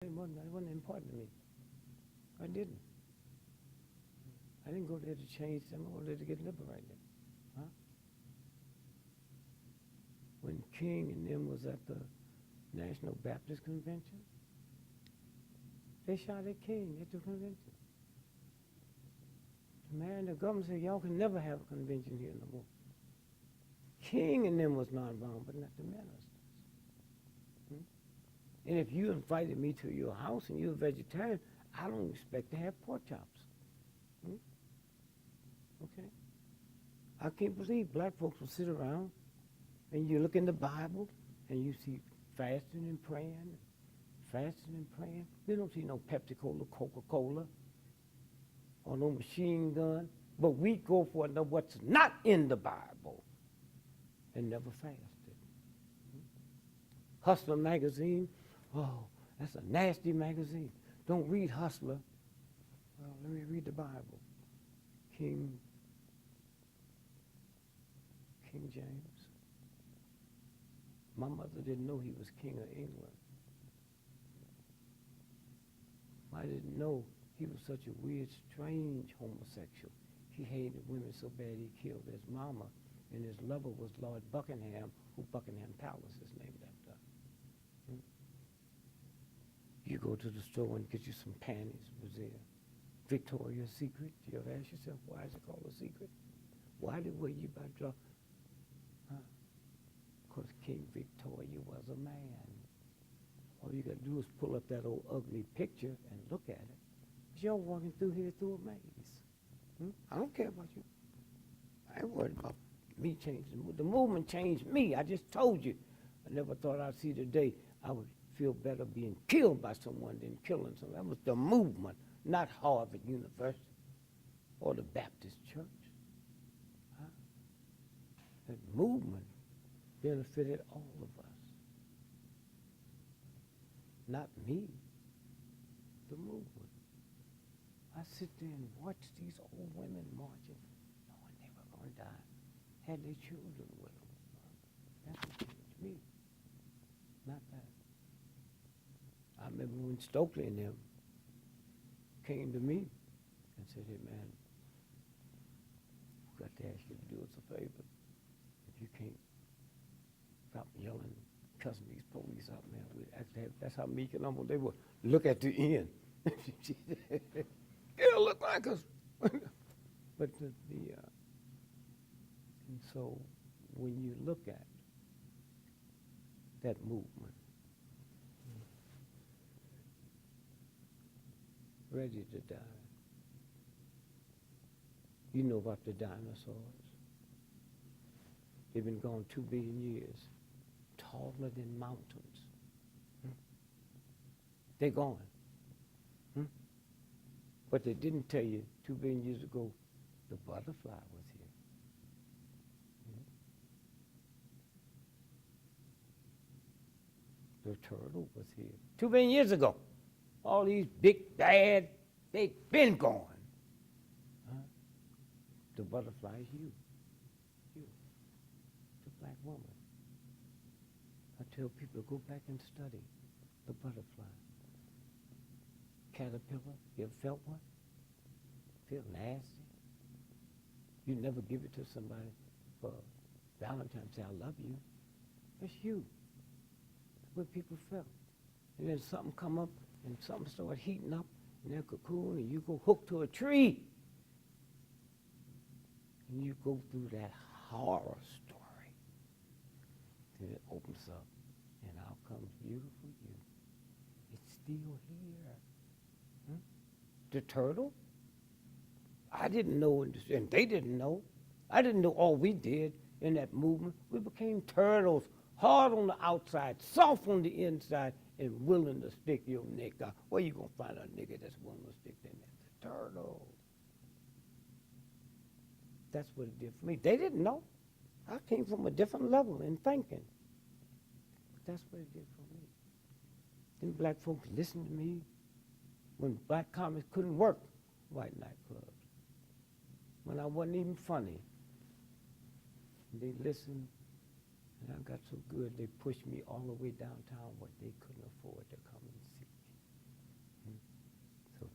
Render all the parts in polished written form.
It wasn't important to me. I didn't. I didn't go there to change them. I went there to get liberated. Huh? When King and them was at the National Baptist Convention, they shot at King at the convention. The mayor and the governor said, y'all can never have a convention here no more. King and them was nonviolent, but not the ministers. And if you invited me to your house and you're a vegetarian, I don't expect to have pork chops. Okay? I can't believe black folks will sit around and you look in the Bible and you see fasting and praying, fasting and praying. You don't see no Pepsi-Cola, Coca-Cola, or no machine gun. But we go for what's not in the Bible and never fasted. Hustler magazine, oh, that's a nasty magazine. Don't read Hustler. Well, let me read the Bible. King James. My mother didn't know he was King of England. I didn't know he was such a weird, strange homosexual. He hated women so bad he killed his mama, and his lover was Lord Buckingham, who Buckingham Palace is named after. You go to the store and get you some panties, was there. Victoria's Secret. You ever ask yourself, why is it called a secret? Why did we you buy drug? Because King Victoria was a man. All you got to do is pull up that old ugly picture and look at it. You're walking through here through a maze. I don't care about you. I ain't worried about me changing. The movement changed me. I just told you. I never thought I'd see the day I would feel better being killed by someone than killing someone. That was the movement, not Harvard University or the Baptist Church. That movement benefited all of us. Not me, the movement. I sit there and watch these old women marching, knowing they were going to die, had their children with them. That's what changed me, not that. I remember when Stokely and them came to me and said, hey man, I've got to ask you to do us a favor. If you can't stop yelling, cussing these police out, man, that's how meek and humble they were. Look at the end. It'll look like us. But and so when you look at that movement, ready to die. You know about the dinosaurs. They've been gone 2 billion years, taller than mountains. They're gone. But they didn't tell you 2 billion years ago the butterfly was here. The turtle was here 2 billion years ago. All these big, bad, they've been gone. The butterfly is you, the black woman. I tell people, go back and study the butterfly. Caterpillar, you ever felt one? Feel nasty? You never give it to somebody for Valentine's, say, I love you. That's you. That's what people felt. And then something come up and something start heating up in that cocoon and you go hook to a tree. And you go through that horror story. Then it opens up and out comes beautiful you. It's still here. The turtle? I didn't know, and they didn't know. I didn't know all we did in that movement. We became turtles, hard on the outside, soft on the inside, and willing to stick your neck out. Where you gonna find a nigga that's willing to stick their neck? The turtle. That's what it did for me. They didn't know. I came from a different level in thinking. But that's what it did for me. Then black folks listened to me when black comics couldn't work white nightclubs, when I wasn't even funny. And they listened, and I got so good they pushed me all the way downtown where they couldn't afford to come and see me.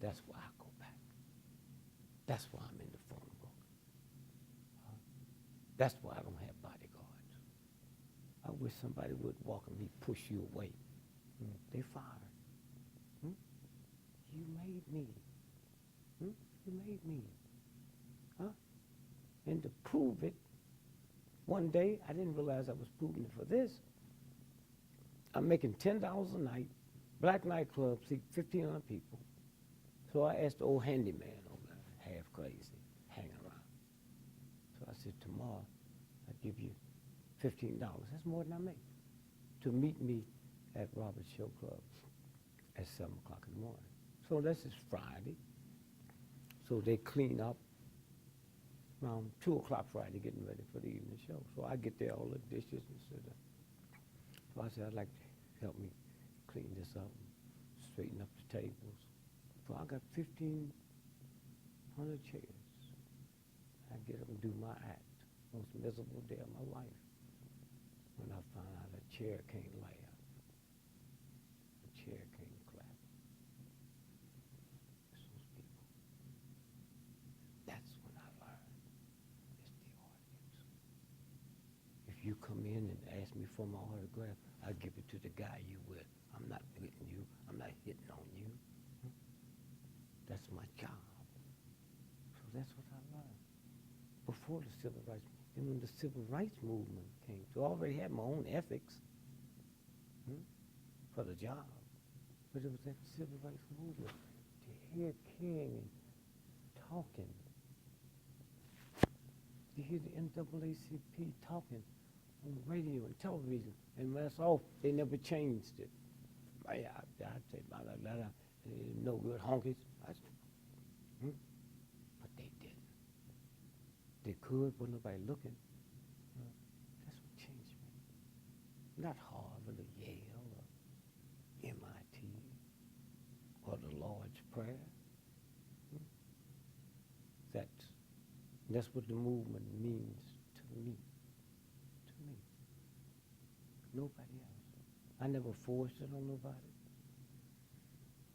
That's why I go back. That's why I'm in the phone book. That's why I don't have bodyguards. I wish somebody would walk and push you away. They fired. You made me. You made me. And to prove it, one day, I didn't realize I was proving it for this. I'm making $10 a night, black nightclub, see 1,500 people. So I asked the old handyman over there, half crazy, hanging around. So I said, tomorrow, I'll give you $15. That's more than I make. To meet me at Robert's Show Club at 7 o'clock in the morning. So this is Friday. So they clean up around 2 o'clock Friday, getting ready for the evening show. So I get there, all the dishes and sit there. So I said, I'd like to help me clean this up and straighten up the tables. So I got 1,500 chairs. I get up and do my act. Most miserable day of my life. When I found out a chair can't laugh. A chair can't clap. It's those people. That's when I learned it's the audience. If you come in and ask me for my autograph, I'll give it to the guy you with. I'm not hitting you. I'm not hitting on you. That's my job. So that's what I learned. Before the civil rights, and when the civil rights movement came, so I already had my own ethics for the job. But it was that civil rights movement to hear King and talking. To hear the NAACP talking on radio and television, and that's all. They never changed it. I'd say blah, blah, blah, blah. No good honkies. But they didn't. They could, but nobody looking. That's what changed me. Not Harvard or Yale or MIT or the Lord's Prayer. That's what the movement means to me. To me. Nobody else. I never forced it on nobody.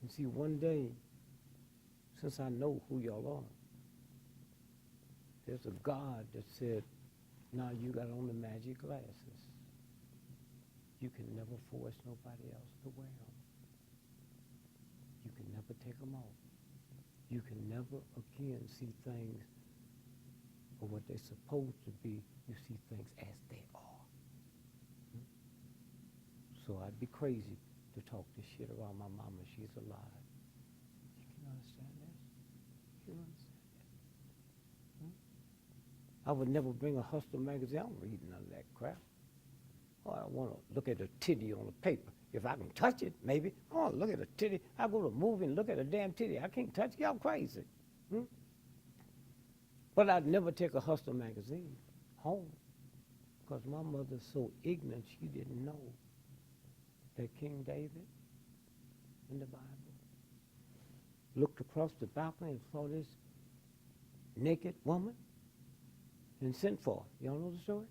And see, one day, since I know who y'all are, there's a God that said, now you got on the magic glasses. You can never force nobody else to wear them. You can never take them off. You can never again see things for what they're supposed to be. You see things as they are. So I'd be crazy to talk this shit around my mama. She's alive. You can understand this? You can understand that? I would never bring a Hustler magazine. I don't read none of that crap. Oh, I want to look at a titty on a paper. If I can touch it, maybe. Oh, look at a titty. I go to a movie and look at a damn titty. I can't touch it. Y'all crazy. But I'd never take a Hustler magazine home because my mother's so ignorant she didn't know that King David in the Bible looked across the balcony and saw this naked woman and sent for her. Y'all know the story?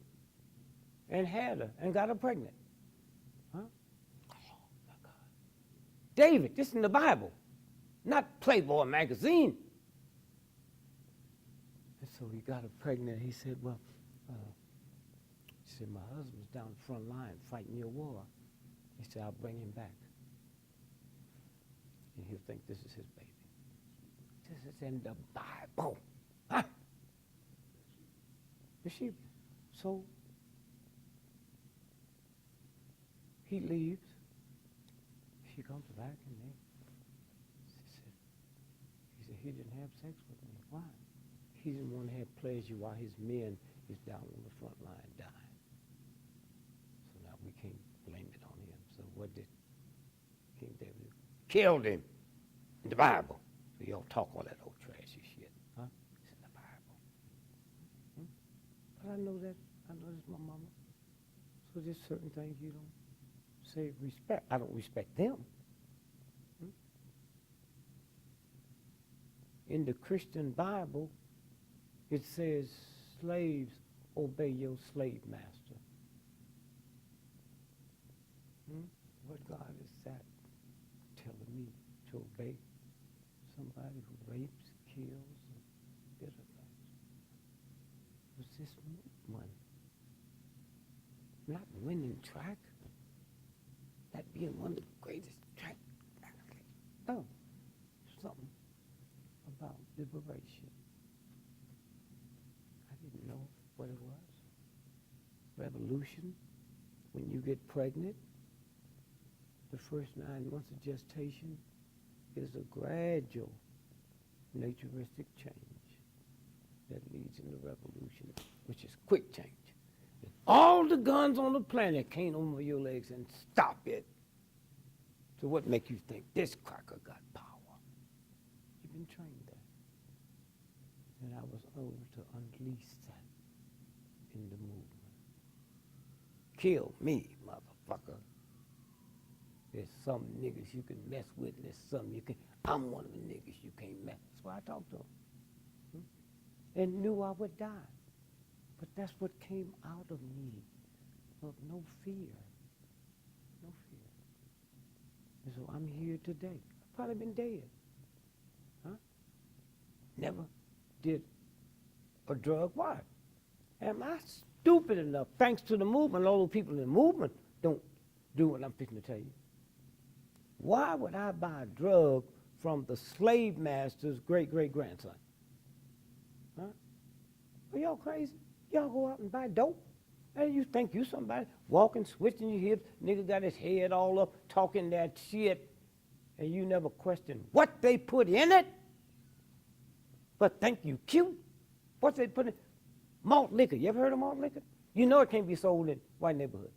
And had her and got her pregnant. Huh? Oh, my God. David, this is in the Bible, not Playboy magazine. And so he got her pregnant. He said, well, my husband's down the front line fighting your war. He said, I'll bring him back. And he'll think this is his baby. This is in the Bible. Huh? You see? So he leaves. She comes back and he said, he didn't have sex with me. Why? He didn't want to have pleasure while his men is down on the front line dying. So now we can't blame it on him. So what did King David do? Killed him in the Bible. So y'all talk all that old trashy shit. Huh? It's in the Bible. But I know that. I know that's my mama. So there's certain things you don't say respect. I don't respect them. In the Christian Bible, it says, slaves, obey your slave master. What God is that telling me to obey? somebody who rapes, kills, and bitter things. It was this movement. Not winning track, not being one of the greatest track athletes. No, something about liberation. I didn't know what it was. Revolution, when you get pregnant, the first 9 months of gestation is a gradual naturistic change that leads into revolution, which is quick change. If all the guns on the planet came over your legs and stop it. So what makes you think this cracker got power? You've been trained that. And I was able to unleash that in the movement. Kill me, motherfucker. There's some niggas you can mess with, and there's some you can. I'm one of the niggas you can't mess. That's why I talked to him. And knew I would die. But that's what came out of me, of no fear. No fear. And so I'm here today. I've probably been dead. Huh? Never did a drug. Why? Am I stupid enough, thanks to the movement, all the people in the movement don't do what I'm fixing to tell you? Why would I buy a drug from the slave master's great-great-grandson? Huh? Are y'all crazy? Y'all go out and buy dope? And you think you somebody walking, switching your hips, nigga got his head all up, talking that shit, and you never question what they put in it, but think you cute? What they put in? Malt liquor. You ever heard of malt liquor? You know it can't be sold in white neighborhoods.